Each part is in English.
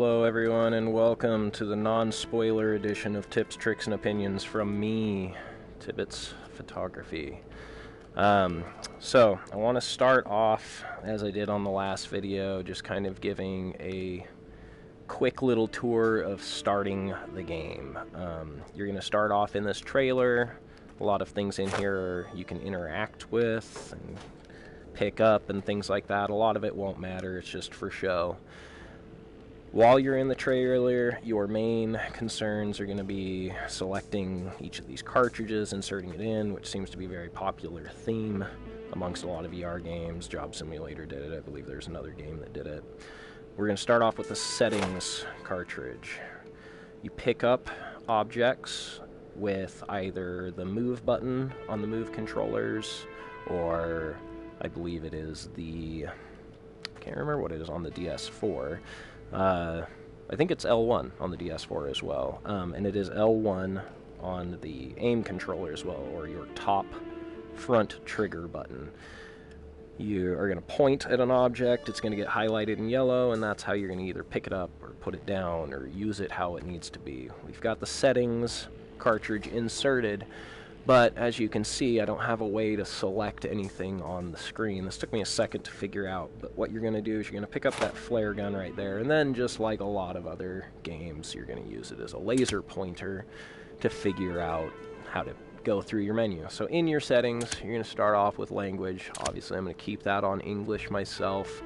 Hello everyone and welcome to the non-spoiler edition of Tips, Tricks, and Opinions from me, Tibbetts Photography. So I want to start off, as I did on the last video, just kind of giving a quick little tour of starting the game. You're going to start off in this trailer. A lot of things in here you can interact with and pick up and things like that. A lot of it won't matter, it's just for show. While you're in the trailer, your main concerns are going to be selecting each of these cartridges, inserting it in, which seems to be a very popular theme amongst a lot of VR games. Job Simulator did it. I believe there's another game that did it. We're going to start off with the settings cartridge. You pick up objects with either the move button on the move controllers, or I believe it is the, I can't remember what it is on the DS4. I think it's L1 on the DS4 as well, and it is L1 on the aim controller as well, or your top front trigger button. You are going to point at an object, it's going to get highlighted in yellow, and that's how you're going to either pick it up or put it down or use it how it needs to be. We've got the settings cartridge inserted, but as you can see, I don't have a way to select anything on the screen. This took me a second to figure out, but what you're going to do is you're going to pick up that flare gun right there, and then just like a lot of other games, you're going to use it as a laser pointer to figure out how to go through your menu. So in your settings, you're going to start off with language. Obviously, I'm going to keep that on English myself.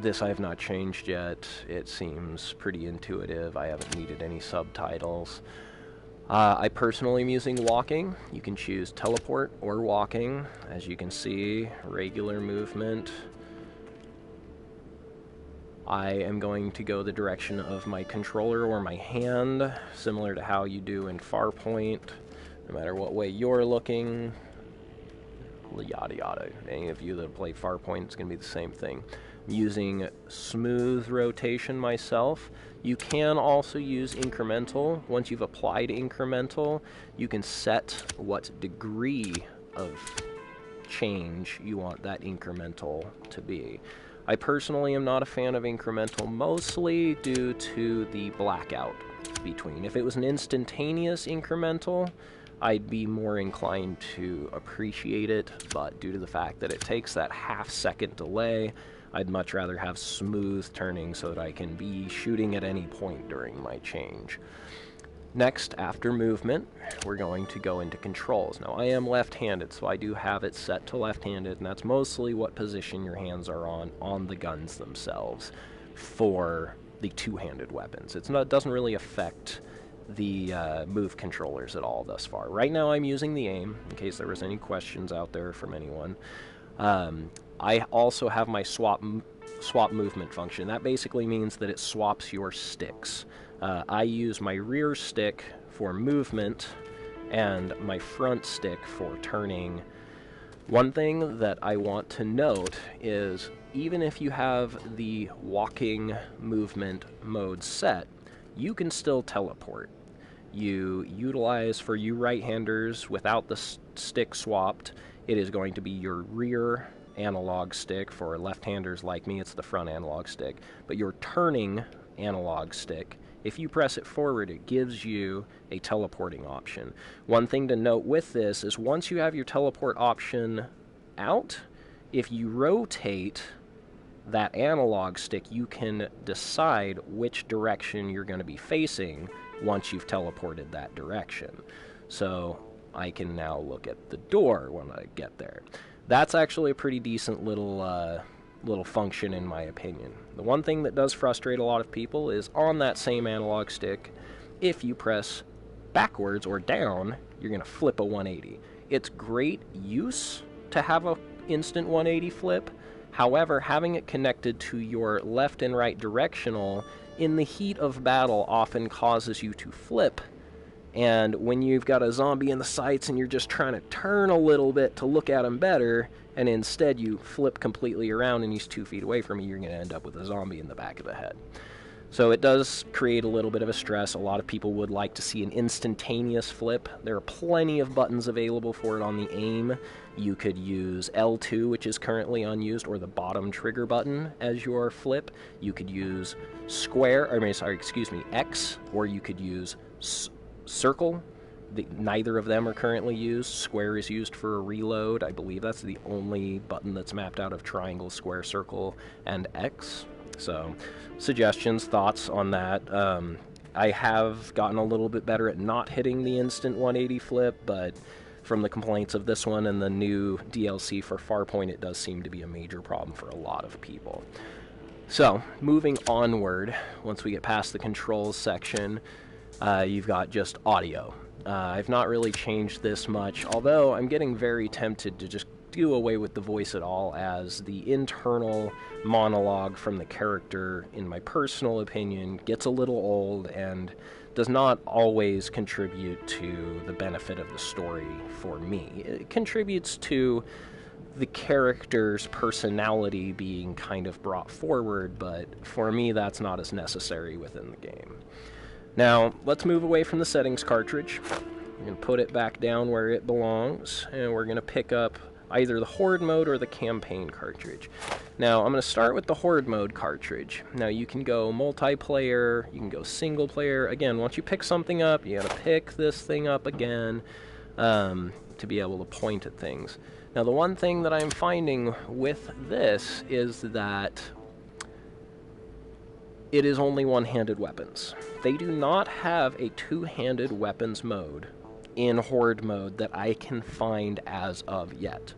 This I have not changed yet. It seems pretty intuitive. I haven't needed any subtitles. I personally am using walking. You can choose teleport or walking. As you can see, regular movement. I am going to go the direction of my controller or my hand, similar to how you do in Farpoint. No matter what way you're looking, yada yada. Any of you that have played Farpoint, it's going to be the same thing. I'm using smooth rotation myself. You can also use incremental. Once you've applied incremental, you can set what degree of change you want that incremental to be. I personally am not a fan of incremental, mostly due to the blackout between. If it was an instantaneous incremental, I'd be more inclined to appreciate it, but due to the fact that it takes that half-second delay, I'd much rather have smooth turning so that I can be shooting at any point during my change. Next, after movement, we're going to go into controls. Now, I am left-handed, so I do have it set to left-handed, and that's mostly what position your hands are on the guns themselves for the two-handed weapons. It doesn't really affect the move controllers at all thus far. Right now, I'm using the aim, in case there was any questions out there from anyone. I also have my swap movement function. That basically means that it swaps your sticks. I use my rear stick for movement and my front stick for turning. One thing that I want to note is even if you have the walking movement mode set, you can still teleport. You utilize, for you right-handers, without the stick swapped, it is going to be your rear analog stick. For left-handers like me, it's the front analog stick. But your turning analog stick, if you press it forward, it gives you a teleporting option. One thing to note with this is once you have your teleport option out, if you rotate that analog stick, you can decide which direction you're going to be facing once you've teleported that direction. So I can now look at the door when I get there. That's actually a pretty decent little function in my opinion. The one thing that does frustrate a lot of people is on that same analog stick, if you press backwards or down, you're going to flip a 180. It's great use to have a instant 180 flip. However, having it connected to your left and right directional in the heat of battle often causes you to flip. And when you've got a zombie in the sights and you're just trying to turn a little bit to look at him better, and instead you flip completely around and he's 2 feet away from you, you're going to end up with a zombie in the back of the head. So it does create a little bit of a stress. A lot of people would like to see an instantaneous flip. There are plenty of buttons available for it on the aim. You could use L2, which is currently unused, or the bottom trigger button as your flip. You could use X, or you could use circle. Neither of them are currently used. Square is used for a reload. I believe that's the only button that's mapped out of triangle, square, circle, and X. So, suggestions, thoughts on that. I have gotten a little bit better at not hitting the instant 180 flip, but from the complaints of this one and the new DLC for Farpoint, it does seem to be a major problem for a lot of people. So, moving onward, once we get past the controls section, you've got just audio. I've not really changed this much, although I'm getting very tempted to just do away with the voice at all, as the internal monologue from the character, in my personal opinion, gets a little old and does not always contribute to the benefit of the story for me. It contributes to the character's personality being kind of brought forward, but for me that's not as necessary within the game. Now, let's move away from the settings cartridge. We're going to put it back down where it belongs, and we're going to pick up either the Horde mode or the campaign cartridge. Now, I'm going to start with the Horde mode cartridge. Now, you can go multiplayer, you can go single player. Again, once you pick something up, you got to pick this thing up again to be able to point at things. Now, the one thing that I'm finding with this is that it is only one-handed weapons. They do not have a two-handed weapons mode in Horde mode that I can find as of yet.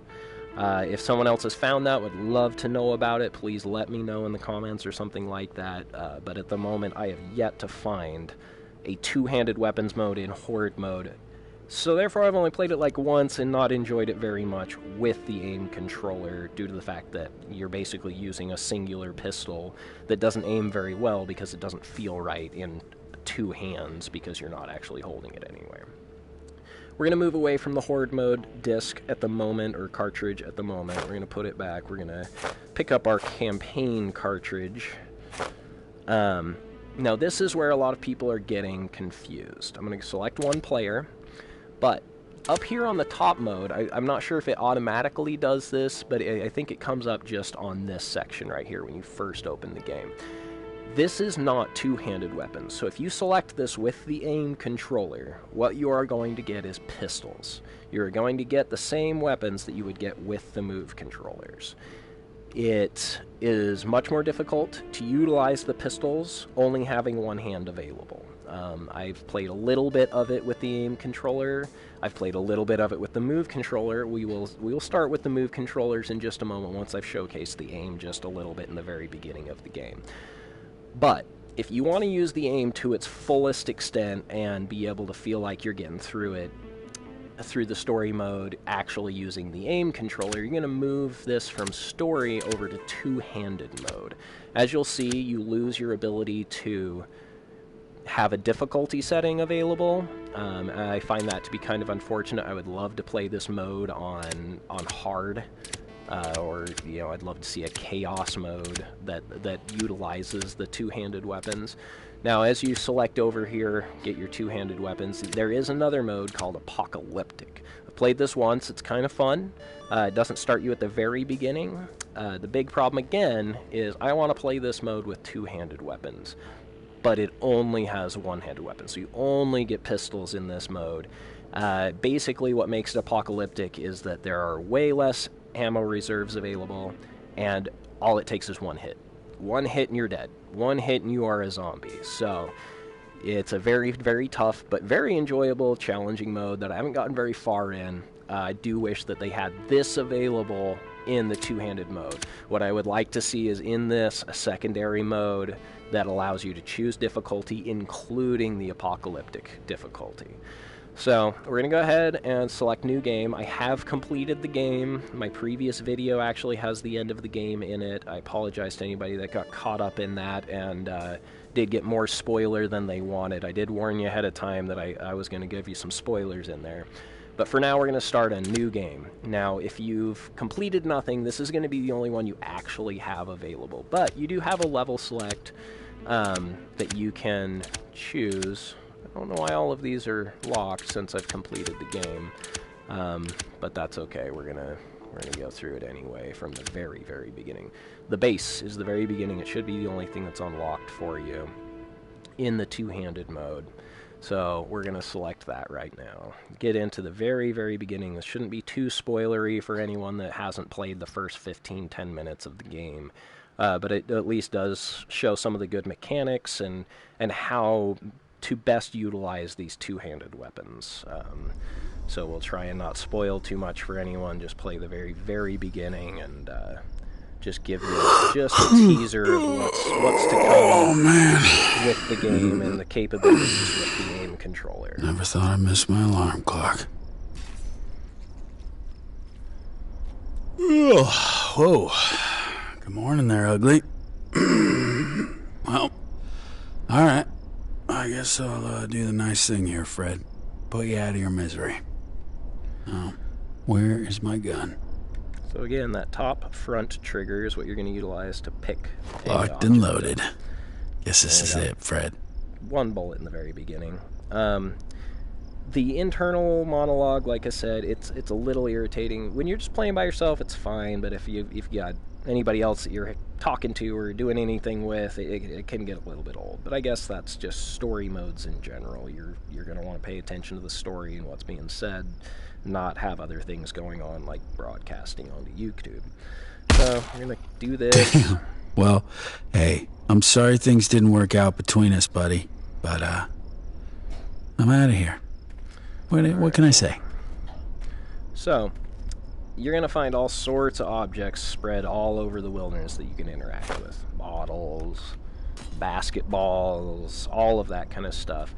If someone else has found that, would love to know about it. Please let me know in the comments or something like that. But at the moment, I have yet to find a two-handed weapons mode in Horde mode. So therefore, I've only played it like once and not enjoyed it very much with the aim controller, due to the fact that you're basically using a singular pistol that doesn't aim very well because it doesn't feel right in two hands because you're not actually holding it anywhere. We're going to move away from the Horde mode disc at the moment, or cartridge at the moment. We're going to put it back. We're going to pick up our campaign cartridge. Now, this is where a lot of people are getting confused. I'm going to select one player, but up here on the top mode, I'm not sure if it automatically does this, but I think it comes up just on this section right here when you first open the game. This is not two-handed weapons, so if you select this with the aim controller, what you are going to get is pistols. You're going to get the same weapons that you would get with the move controllers. It is much more difficult to utilize the pistols only having one hand available. I've played a little bit of it with the aim controller. I've played a little bit of it with the move controller. We will start with the move controllers in just a moment once I've showcased the aim just a little bit in the very beginning of the game. But if you want to use the aim to its fullest extent and be able to feel like you're getting through it, through the story mode, actually using the aim controller, you're going to move this from story over to two-handed mode. As you'll see, you lose your ability to have a difficulty setting available. I find that to be kind of unfortunate. I would love to play this mode on hard. Or, you know, I'd love to see a chaos mode that utilizes the two-handed weapons. Now, as you select over here, get your two-handed weapons, there is another mode called Apocalyptic. I've played this once. It's kind of fun. It doesn't start you at the very beginning. The big problem, again, is I want to play this mode with two-handed weapons, but it only has one-handed weapons, so you only get pistols in this mode. Basically, what makes it Apocalyptic is that there are way less ammo reserves available, and all it takes is one hit. One hit and you're dead. One hit and you are a zombie. So it's a very, very tough but very enjoyable, challenging mode that I haven't gotten very far in. I do wish that they had this available in the two-handed mode. What I would like to see is in this a secondary mode that allows you to choose difficulty, including the Apocalyptic difficulty. So, we're going to go ahead and select new game. I have completed the game. My previous video actually has the end of the game in it. I apologize to anybody that got caught up in that and did get more spoiler than they wanted. I did warn you ahead of time that I was going to give you some spoilers in there. But for now, we're going to start a new game. Now, if you've completed nothing, this is going to be the only one you actually have available. But you do have a level select that you can choose. I don't know why all of these are locked since I've completed the game, but that's okay. We're gonna go through it anyway from the very, very beginning. The base is the very beginning. It should be the only thing that's unlocked for you in the two-handed mode. So we're going to select that right now. Get into the very, very beginning. This shouldn't be too spoilery for anyone that hasn't played the first 15-10 minutes of the game. But it at least does show some of the good mechanics and how to best utilize these two-handed weapons. So we'll try and not spoil too much for anyone. Just play the very, very beginning and just give you just a teaser of what's to come with the game and the capabilities with the aim controller. Never thought I'd miss my alarm clock. Whoa. Good morning there, ugly. Well, alright. I guess I'll do the nice thing here, Fred. Put you out of your misery. Now, where is my gun? So again, that top front trigger is what you're going to utilize to pick. Locked and loaded. Guess this is it, Fred. One bullet in the very beginning. The internal monologue, like I said, it's a little irritating. When you're just playing by yourself, it's fine, but if you got anybody else that you're talking to or doing anything with, it can get a little bit old. But I guess that's just story modes in general. You're going to want to pay attention to the story and what's being said, not have other things going on like broadcasting onto YouTube. So we're going to do this. Well, hey, I'm sorry things didn't work out between us, buddy, but I'm out of here. What can I say? So, you're going to find all sorts of objects spread all over the wilderness that you can interact with. Bottles, basketballs, all of that kind of stuff.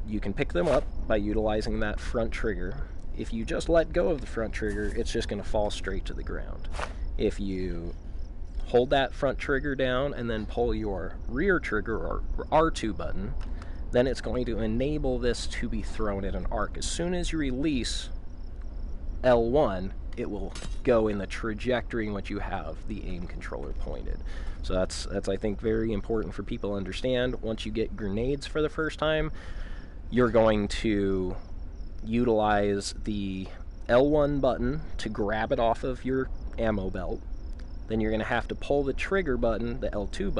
You can pick them up by utilizing that front trigger. If you just let go of the front trigger, it's just going to fall straight to the ground. If you hold that front trigger down and then pull your rear trigger or R2 button, then it's going to enable this to be thrown at an arc. As soon as you release L1, it will go in the trajectory in which you have the aim controller pointed. So that's I think very important for people to understand. Once you get grenades for the first time, you're going to utilize the L1 button to grab it off of your ammo belt. Then you're going to have to pull the trigger button, the R2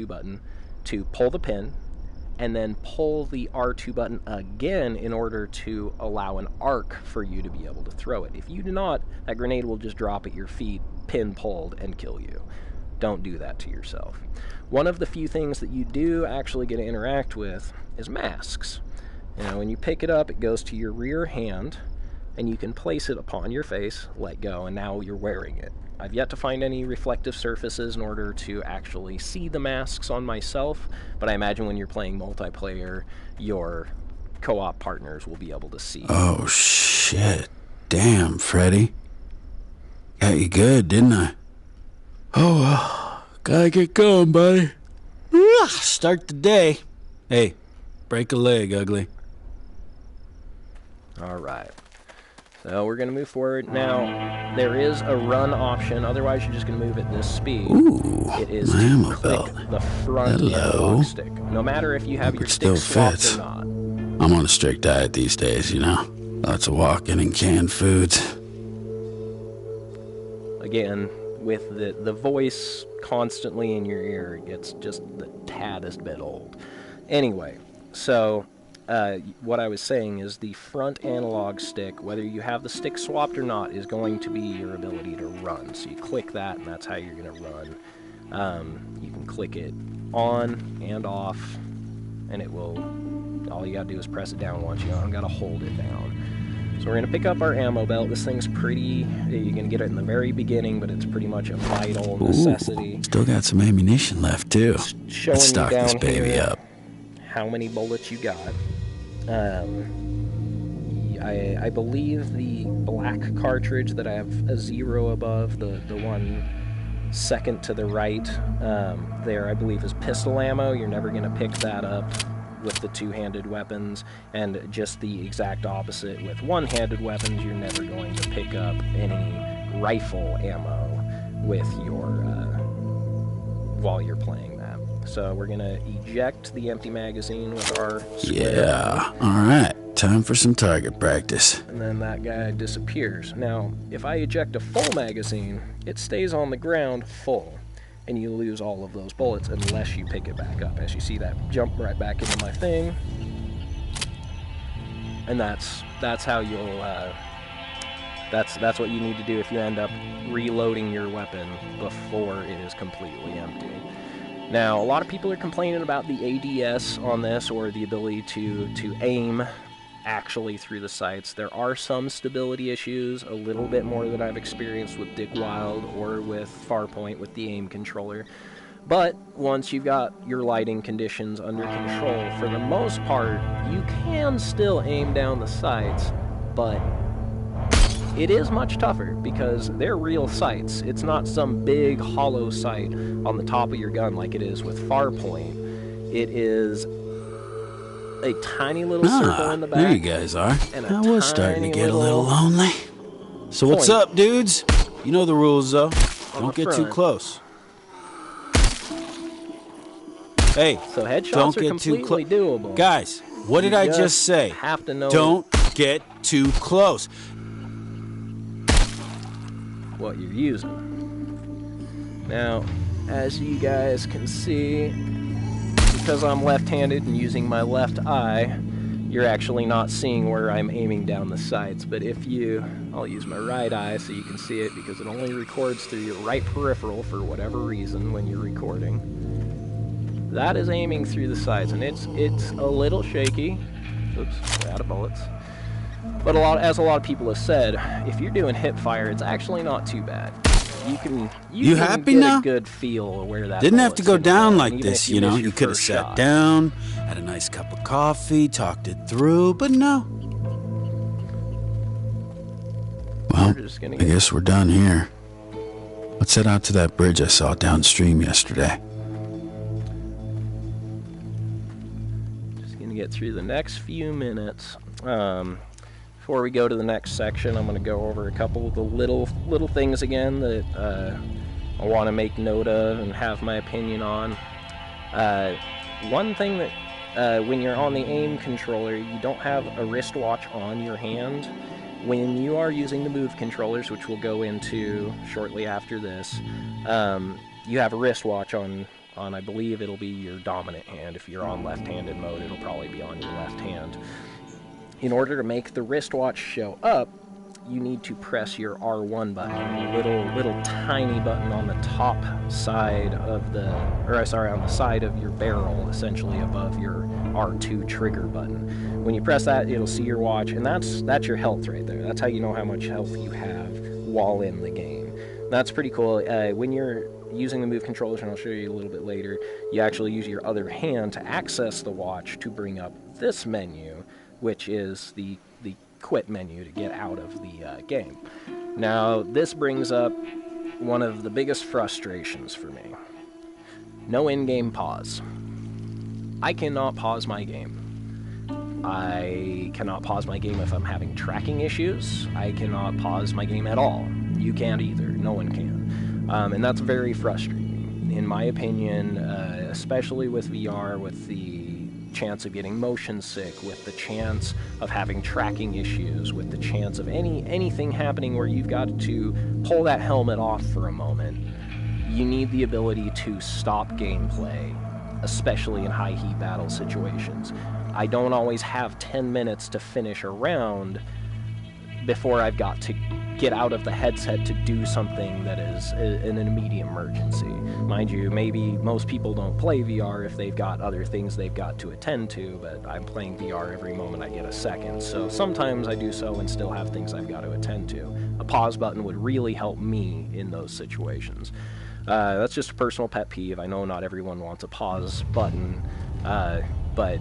button, to pull the pin, and then pull the R2 button again in order to allow an arc for you to be able to throw it. If you do not, that grenade will just drop at your feet, pin pulled, and kill you. Don't do that to yourself. One of the few things that you do actually get to interact with is masks. Now, when you pick it up, it goes to your rear hand, and you can place it upon your face, let go, and now you're wearing it. I've yet to find any reflective surfaces in order to actually see the masks on myself, but I imagine when you're playing multiplayer, your co-op partners will be able to see. Oh, shit. Damn, Freddy. Got you good, didn't I? Oh, well. Gotta get going, buddy. Start the day. Hey, break a leg, ugly. All right. So we're going to move forward. Now, there is a run option. Otherwise, you're just going to move at this speed. Ooh, it is my to ammo click belt. the front analog stick. No matter if you have your stick swapped or not. I'm on a strict diet these days, you know. Lots of walking and canned foods. Again, with the voice constantly in your ear, it gets just the taddest bit old. Anyway, so what I was saying is the front analog stick, whether you have the stick swapped or not, is going to be your ability to run. So you click that, and that's how you're going to run. You can click it on and off, and it will, all you got to do is press it down once. You don't got to hold it down. So we're going to pick up our ammo belt. This thing's pretty, you can get it in the very beginning, but it's pretty much a vital necessity. Ooh, still got some ammunition left, too. Showing Let's stock you down this baby here up. How many bullets you got. I believe the black cartridge that I have a 0 above, the one second to the right there, I believe is pistol ammo. You're never going to pick that up with the two-handed weapons, and just the exact opposite with one-handed weapons. You're never going to pick up any rifle ammo with your while you're playing that. So we're going to eject the empty magazine with our square. Yeah, alright. Time for some target practice. And then that guy disappears. Now, if I eject a full magazine, it stays on the ground full, and you lose all of those bullets unless you pick it back up. As you see that jump right back into my thing. And that's how you'll that's what you need to do if you end up reloading your weapon before it is completely empty. Now, a lot of people are complaining about the ADS on this, or the ability to aim actually through the sights. There are some stability issues, a little bit more that I've experienced with Dick Wild or with Farpoint with the aim controller. But once you've got your lighting conditions under control, for the most part, you can still aim down the sights, but it is much tougher because they're real sights. It's not some big hollow sight on the top of your gun like it is with Farpoint. It is a tiny little circle in the back. There you guys are. And I was starting to get a little lonely. So what's up, dudes? You know the rules, though. Don't get too close. Hey, so headshots don't are get completely too doable. Guys, what did I just say? Have to know don't get too close. What you're using. Now, as you guys can see, because I'm left-handed and using my left eye, you're actually not seeing where I'm aiming down the sights. But I'll use my right eye so you can see it, because it only records through your right peripheral for whatever reason when you're recording. That is aiming through the sights, and it's a little shaky. Oops, out of bullets. But as a lot of people have said, if you're doing hip fire, it's actually not too bad. You can happy get now? a good feel of where that didn't have to go down like even this, if you know. miss You your could have first sat shot. down, had a nice cup of coffee, talked it through, but no. Well, I guess we're done here. Let's head out to that bridge I saw downstream yesterday. Just gonna get through the next few minutes. Before we go to the next section, I'm going to go over a couple of the little things again that I want to make note of and have my opinion on. One thing that when you're on the aim controller, you don't have a wristwatch on your hand. When you are using the move controllers, which we'll go into shortly after this, you have a wristwatch on, I believe it'll be your dominant hand. If you're on left-handed mode, it'll probably be on your left hand. In order to make the wristwatch show up, you need to press your R1 button, a little tiny button on the top side of on the side of your barrel, essentially above your R2 trigger button. When you press that, it'll see your watch, and that's your health right there. That's how you know how much health you have while in the game. That's pretty cool. When you're using the move controllers, and I'll show you a little bit later, you actually use your other hand to access the watch to bring up this menu, which is the quit menu to get out of the game. Now, this brings up one of the biggest frustrations for me. No in-game pause. I cannot pause my game. I cannot pause my game if I'm having tracking issues. I cannot pause my game at all. You can't either. No one can. And that's very frustrating. In my opinion, especially with VR, with the chance of getting motion sick, with the chance of having tracking issues, with the chance of anything happening where you've got to pull that helmet off for a moment, you need the ability to stop gameplay, especially in high heat battle situations. I don't always have 10 minutes to finish a round before I've got to get out of the headset to do something that is an immediate emergency. Mind you, maybe most people don't play VR if they've got other things they've got to attend to, but I'm playing VR every moment I get a second, so sometimes I do so and still have things I've got to attend to. A pause button would really help me in those situations. That's just a personal pet peeve. I know not everyone wants a pause button, but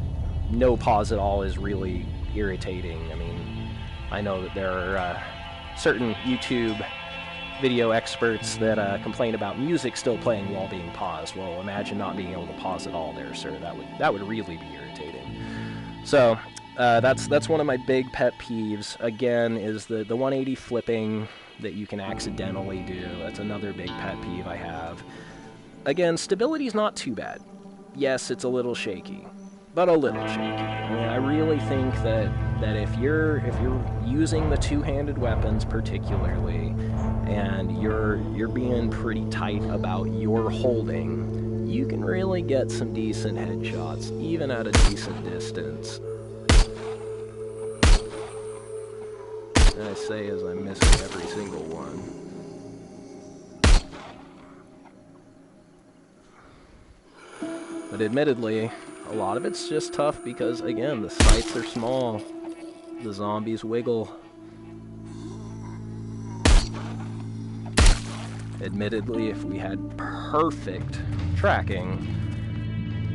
no pause at all is really irritating. I mean, I know that there are certain YouTube video experts that complain about music still playing while being paused. Well, imagine not being able to pause at all there, sir. That would really be irritating. So that's one of my big pet peeves. Again, is the 180 flipping that you can accidentally do. That's another big pet peeve I have. Again, stability's not too bad. Yes, it's a little shaky, but a little shaky. I mean, I really think that if you're using the two-handed weapons particularly, and you're being pretty tight about your holding, you can really get some decent headshots, even at a decent distance. And I say as I'm missing every single one. But admittedly, a lot of it's just tough because, again, the sights are small. The zombies wiggle. Admittedly, if we had perfect tracking,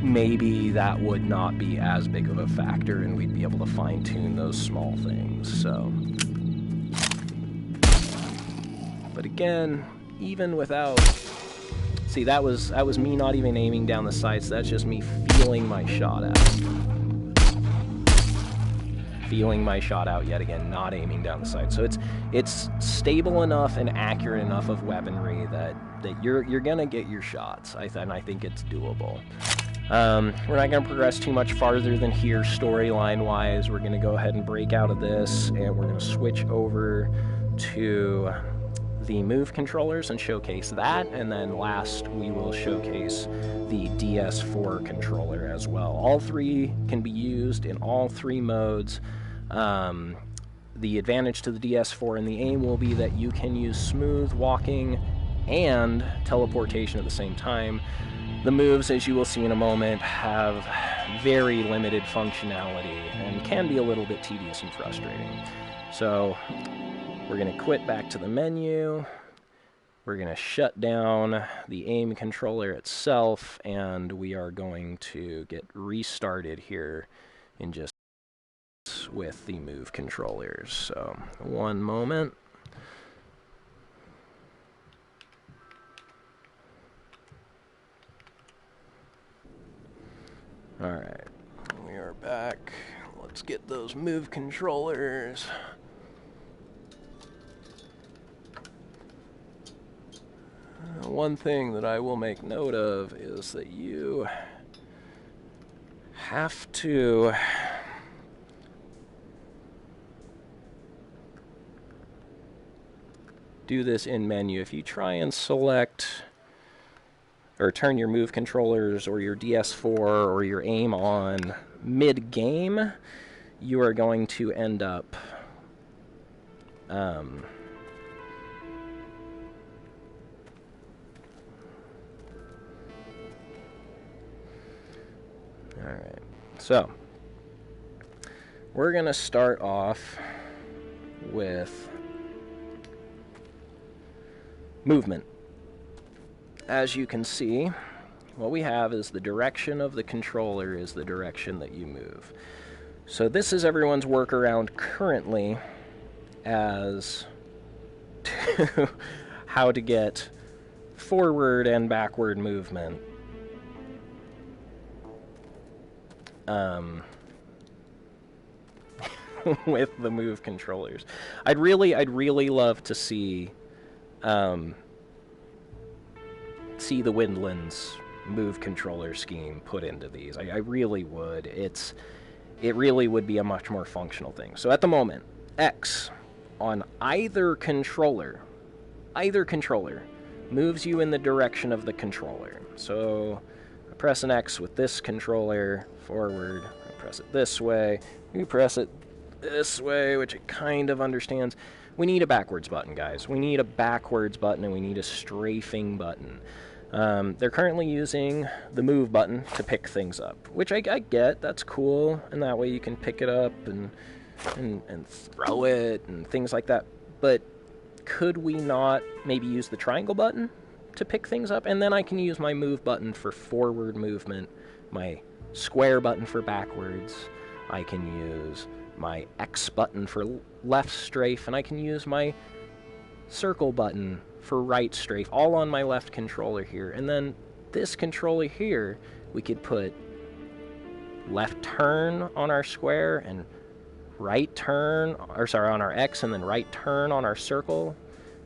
maybe that would not be as big of a factor and we'd be able to fine-tune those small things, so. But again, even without... See, that was me not even aiming down the sights. That's just me feeling my shot out. Feeling my shot out yet again, not aiming down the sights. So it's stable enough and accurate enough of weaponry that you're gonna get your shots. And I think it's doable. We're not gonna progress too much farther than here storyline-wise. We're gonna go ahead and break out of this, and we're gonna switch over to the Move controllers and showcase that, and then last we will showcase the DS4 controller as well. All three can be used in all three modes. The advantage to the DS4 and the aim will be that you can use smooth walking and teleportation at the same time. The moves, as you will see in a moment, have very limited functionality and can be a little bit tedious and frustrating. So we're going to quit back to the menu. We're going to shut down the aim controller itself, and we are going to get restarted here in just with the Move controllers. So, one moment. All right, we are back. Let's get those Move controllers. One thing that I will make note of is that you have to do this in menu. If you try and select or turn your Move controllers or your DS4 or your aim on mid-game, you are going to end up Alright, so we're going to start off with movement. As you can see, what we have is the direction of the controller is the direction that you move. So this is everyone's workaround currently as to how to get forward and backward movement. With the Move controllers. I'd really love to see the Windlands Move controller scheme put into these. I really would. It really would be a much more functional thing. So at the moment, X on either controller moves you in the direction of the controller. So I press an X with this controller forward, I press it this way, you press it this way, which it kind of understands. We need a backwards button, guys. We need a backwards button and we need a strafing button. They're currently using the Move button to pick things up, which I get. That's cool, and that way you can pick it up and throw it and things like that. But could we not maybe use the triangle button to pick things up? And then I can use my Move button for forward movement, my square button for backwards. I can use my X button for left strafe, and I can use my circle button for right strafe, all on my left controller here. And then this controller here, we could put left turn on our square and right turn, or sorry, on our X, and then right turn on our circle.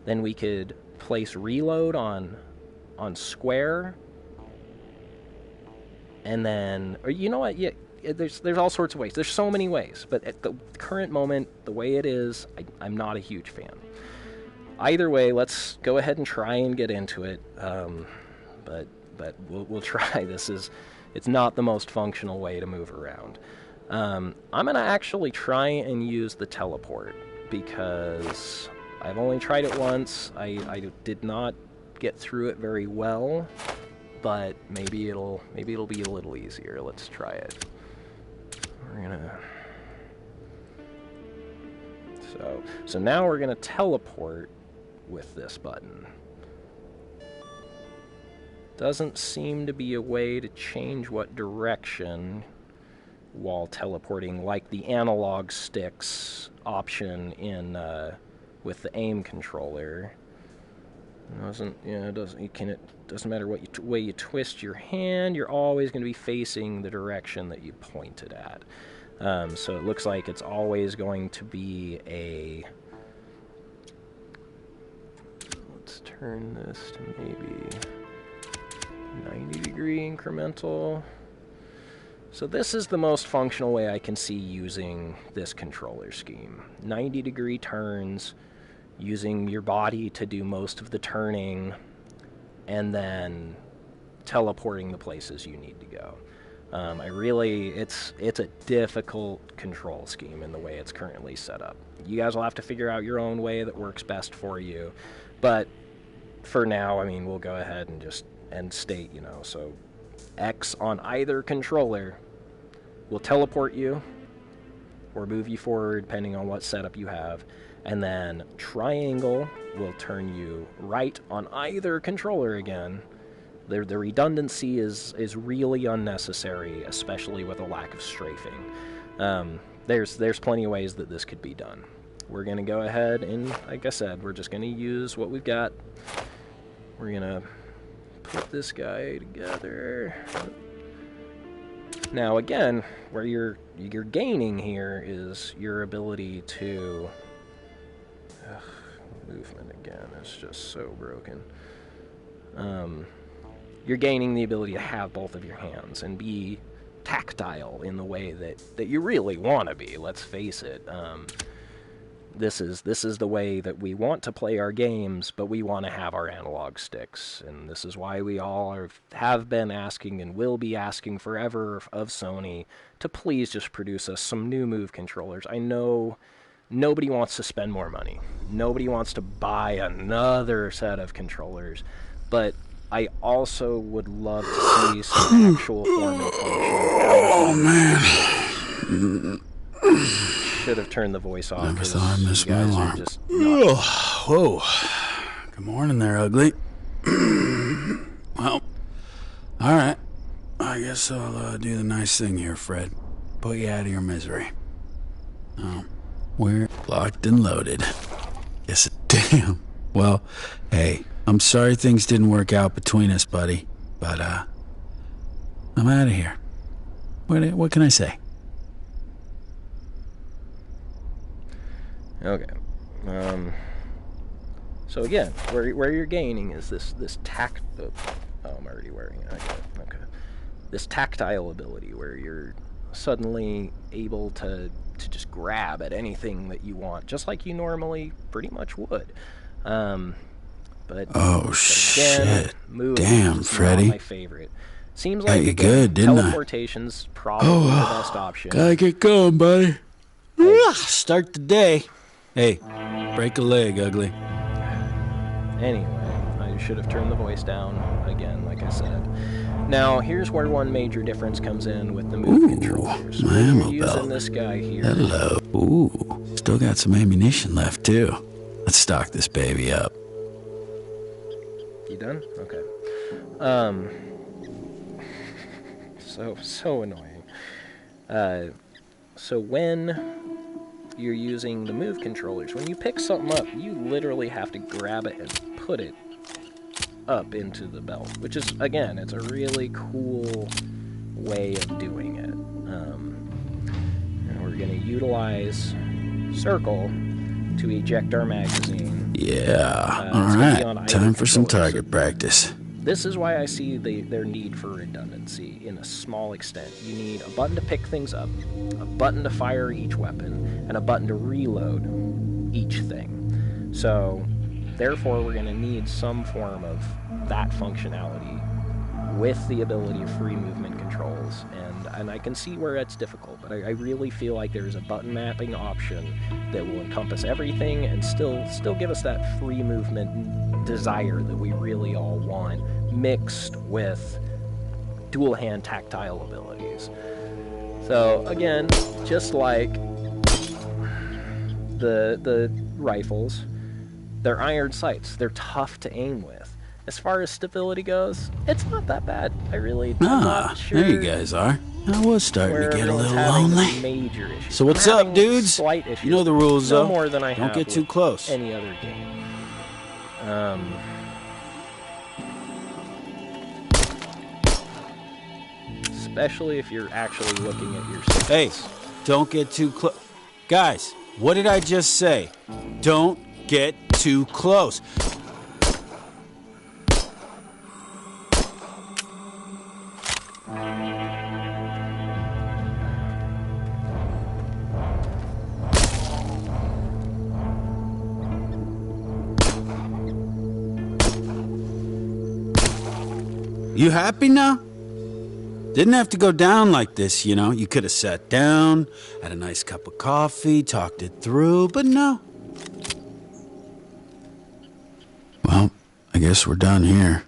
Then we could place reload on square and then, or you know what? Yeah, there's all sorts of ways. There's so many ways, but at the current moment, the way it is, I'm not a huge fan. Either way, let's go ahead and try and get into it. But we'll try. It's not the most functional way to move around. I'm gonna actually try and use the teleport because I've only tried it once. I did not get through it very well, but maybe it'll be a little easier. Let's try it. We're gonna. So now we're gonna teleport with this button. Doesn't seem to be a way to change what direction while teleporting, like the analog sticks option in with the aim controller. It doesn't matter what way you twist your hand. You're always going to be facing the direction that you pointed at. So it looks like it's always going to be a. Let's turn this to maybe 90-degree incremental. So this is the most functional way I can see using this controller scheme. 90-degree turns, using your body to do most of the turning, and then teleporting the places you need to go. It's a difficult control scheme in the way it's currently set up. You guys will have to figure out your own way that works best for you. But for now, I mean, we'll go ahead and just end state, so X on either controller will teleport you or move you forward depending on what setup you have, and then triangle will turn you right on either controller again. The redundancy is really unnecessary, especially with a lack of strafing. There's plenty of ways that this could be done. We're going to go ahead and, like I said, we're just going to use what we've got. We're going to put this guy together. Now again, where you're gaining here is your ability to movement again. It's just so broken. You're gaining the ability to have both of your hands and be tactile in the way that you really want to be. Let's face it. This is the way that we want to play our games, but we want to have our analog sticks, and this is why we all have been asking and will be asking forever of Sony to please just produce us some new Move controllers. I know nobody wants to spend more money. Nobody wants to buy another set of controllers, but I also would love to see some actual form and function. Oh, man. Should have turned the voice off. Never thought I missed my alarm. Whoa. Good morning there, ugly. Well, alright. I guess I'll do the nice thing here, Fred. Put you out of your misery. Oh, we're locked and loaded. Yes, damn. Well, hey, I'm sorry things didn't work out between us, buddy. But, I'm out of here. What can I say? Okay. So again, where you're gaining is this oh, I'm already wearing it. Okay. This tactile ability where you're suddenly able to just grab at anything that you want, just like you normally pretty much would. But oh shit! Damn, Freddy. Not my favorite. Seems like you good, didn't I? Teleportation's probably the best option. Gotta get going, buddy. Start the day. Hey, break a leg, ugly. Anyway, I should have turned the voice down again, like I said. Now, here's where one major difference comes in with the Move controllers. My ammo using belt. This guy here. Hello. Ooh, still got some ammunition left, too. Let's stock this baby up. You done? Okay. So annoying. So when you're using the Move controllers, when you pick something up, you literally have to grab it and put it up into the belt, which is, again, it's a really cool way of doing it. And we're going to utilize Circle to eject our magazine. Yeah. All right. Time for some target practice. This is why I see their need for redundancy in a small extent. You need a button to pick things up, a button to fire each weapon, and a button to reload each thing. So, therefore, we're going to need some form of that functionality with the ability of free movement controls. And I can see where it's difficult, but I really feel like there's a button mapping option that will encompass everything and still give us that free movement desire that we really all want, mixed with dual hand tactile abilities. So again, just like the rifles, they're iron sights. They're tough to aim with. As far as stability goes, it's not that bad. I'm not sure. There you guys are. I was starting to get a little lonely. Major issues. So what's up, dudes? Slight issues. You know the rules, no though. More than I Don't have get too with close. Any other game. Especially if you're actually looking at your stats. Hey, don't get too close. Guys, what did I just say? Don't get too close. You happy now? Didn't have to go down like this, you know. You could have sat down, had a nice cup of coffee, talked it through, but no. Well, I guess we're done here.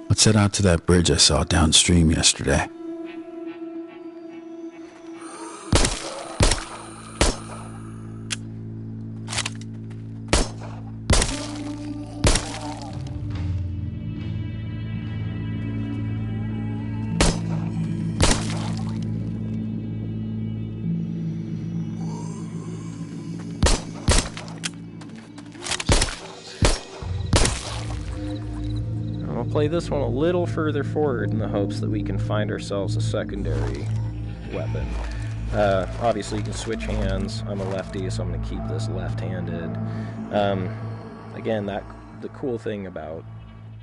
Let's head out to that bridge I saw downstream yesterday. Play this one a little further forward in the hopes that we can find ourselves a secondary weapon. Obviously you can switch hands. I'm a lefty, so I'm going to keep this left-handed. Again, the cool thing about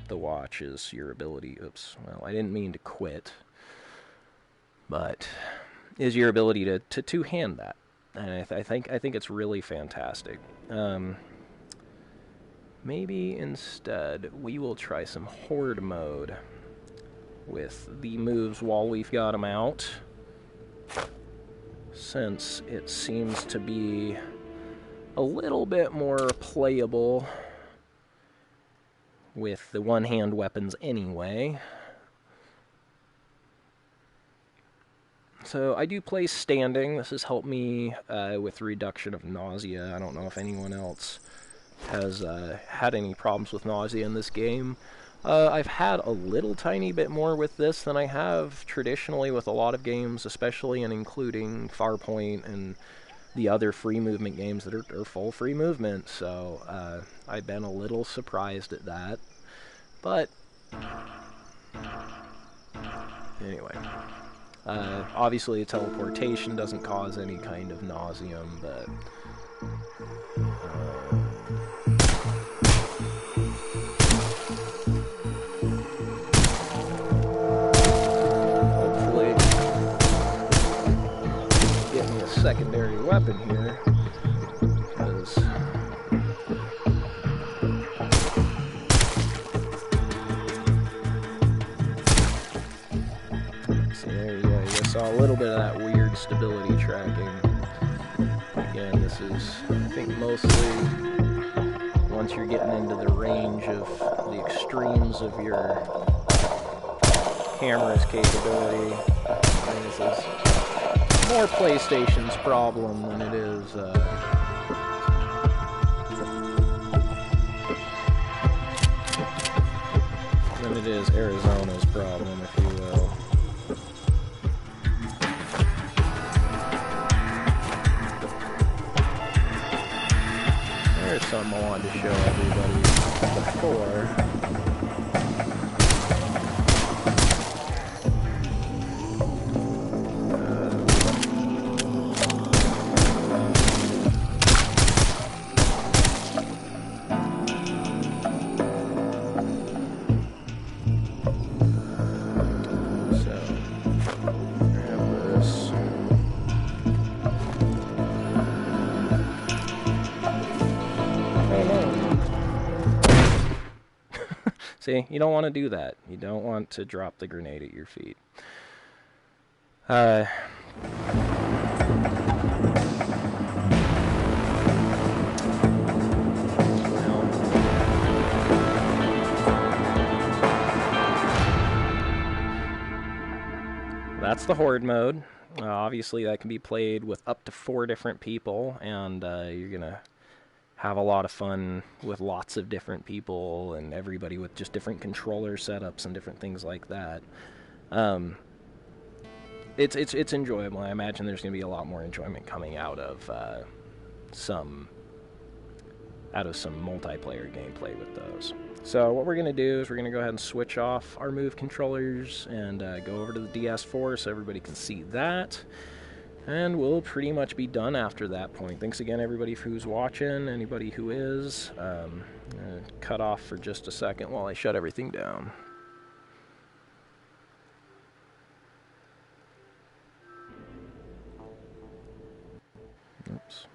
the watch is your ability, well, I didn't mean to quit, but is your ability to two-hand that. And I think it's really fantastic. Maybe instead we will try some horde mode with the moves while we've got them out, since it seems to be a little bit more playable with the one-hand weapons anyway. So I do play standing. This has helped me with reduction of nausea. I don't know if anyone else has had any problems with nausea in this game. I've had a little tiny bit more with this than I have traditionally with a lot of games, especially and including Farpoint and the other free movement games that are full free movement, so I've been a little surprised at that. But anyway, obviously teleportation doesn't cause any kind of nauseum, but secondary weapon here, because see, there you go. You saw a little bit of that weird stability tracking. Again, this is, I think, mostly once you're getting into the range of the extremes of your camera's capability. This is more PlayStation's problem than it is Arizona's problem, if you will. There's something I wanted to show everybody before. So, grab this. Oh no. See, you don't want to do that. You don't want to drop the grenade at your feet. That's the Horde mode. Obviously, that can be played with up to 4 different people, and you're going to have a lot of fun with lots of different people and everybody with just different controller setups and different things like that. It's enjoyable. I imagine there's going to be a lot more enjoyment coming out of some multiplayer gameplay with those. So what we're going to do is we're going to go ahead and switch off our Move controllers and go over to the DS4 so everybody can see that. And we'll pretty much be done after that point. Thanks again, everybody who's watching, anybody who is. I'm going to cut off for just a second while I shut everything down. Oops.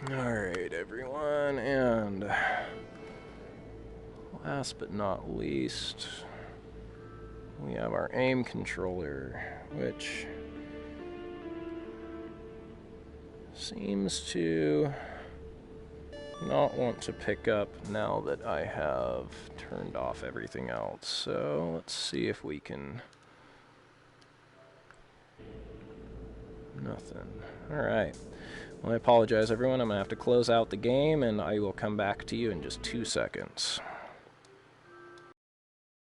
Alright, everyone, and last but not least, we have our aim controller, which seems to not want to pick up now that I have turned off everything else. So let's see if we can... Nothing. Alright. Well, I apologize, everyone. I'm going to have to close out the game, and I will come back to you in just 2 seconds.